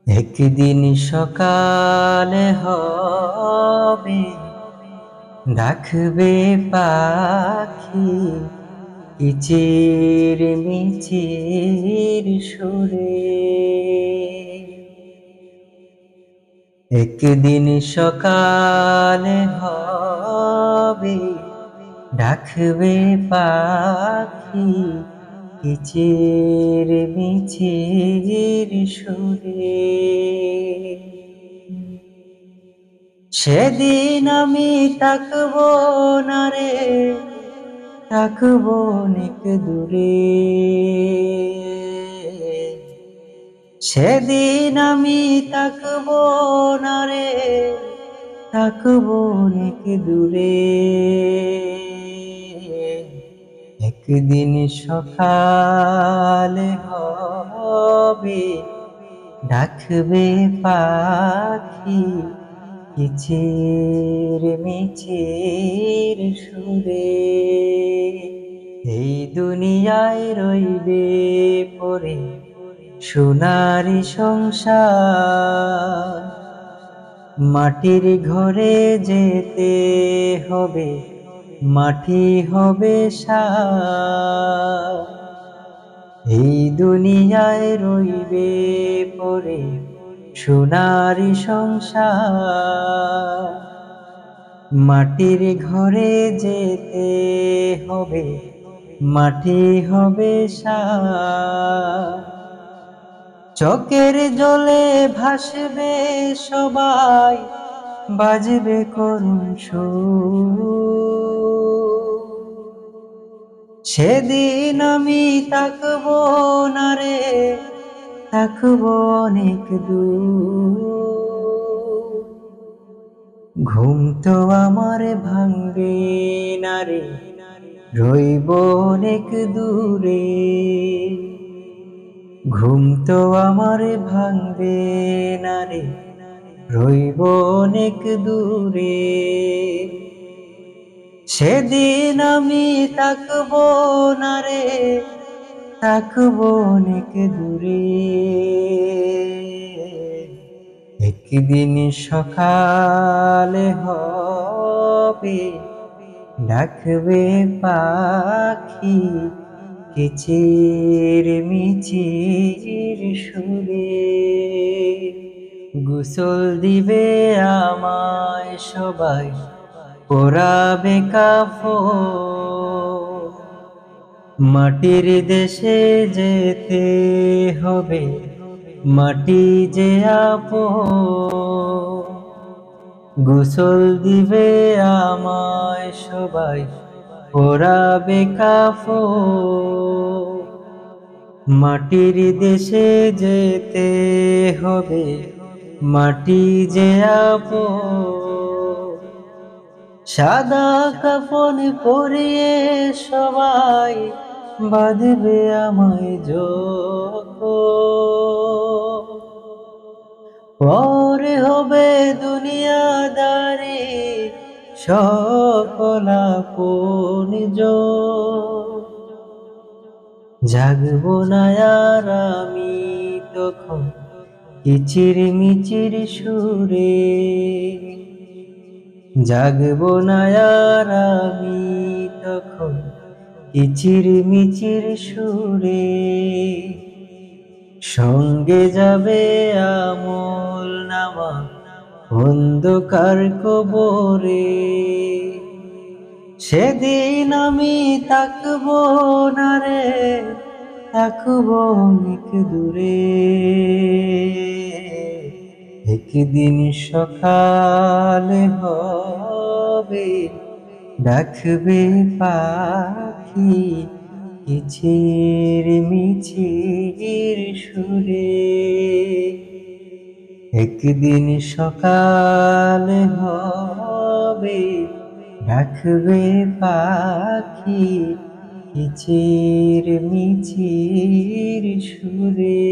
একদিন সকালে হবে, ডাকবে পাখি কিচির মিচির সুরে। একদিন সকালে হবে, ডাকবে পাখি কিচির মিচির সুরে। সেদিন আমি তাকবো না রে, তাকবো অনেক দূরে। সেদিন আমি তাকবো না রে, তাকবো অনেক দূরে। একদিন সকালে হবে, ডাকবে পাখি কিচির মিচির সুরে। এই দুনিয়ায় রইবে পরে সোনারি সংসার, মাটির ঘরে যেতে হবে, মাটি হবে সার। এই দুনিয়ায় রইবে পরে সোনারি সংসার, মাটির ঘরে যেতে হবে, মাটি হবে সার। চোখের জলে ভাসবে সবাই, বাজবে করুণ সুর। সেদিন আমি তাকবো না রে, তাকবো অনেক দূর। ঘুম তো আমার ভাঙবে না রে, রইব অনেক দূরে। ঘুম তো আমার ভাঙবে না রে, রইব অনেক দূরে। সেদিন আমি তাকবো না রে, তাকবো অনেক দূরে। একদিন সকালে হবে, ডাকবে পাখি কিচির মিচির সুরে। গোসল দিবে আমায় সবাই, পরাবে কাফন। মাটির দেশে যেতে হবে, মাটি যে আপন। গোসল দিবে আমায় সবাই, পরাবে কাফন। মাটির দেশে যেতে হবে, মাটি যে আপন। সাদা কাফন পরিয়ে সবাই বাঁধবে আমায় যখন। পরে হবে দুনিয়াদারি সকল আপনজন। জাগবো না আর আমি তখন কিচির মিচির সুরে। জাগবো না আর আমি তখন কিচির মিচির সুরে। সঙ্গে যাবে আমল নামা অন্ধকার কবরে। সেদিন আমি তাকবো না রে, তাকবো অনেক দূরে। একদিন সকালে হবে, ডাকবে পাখি কিচির মিচির সুরে। একদিন সকালে হবে, ডাকবে পাখি কিচির মিচির সুরে।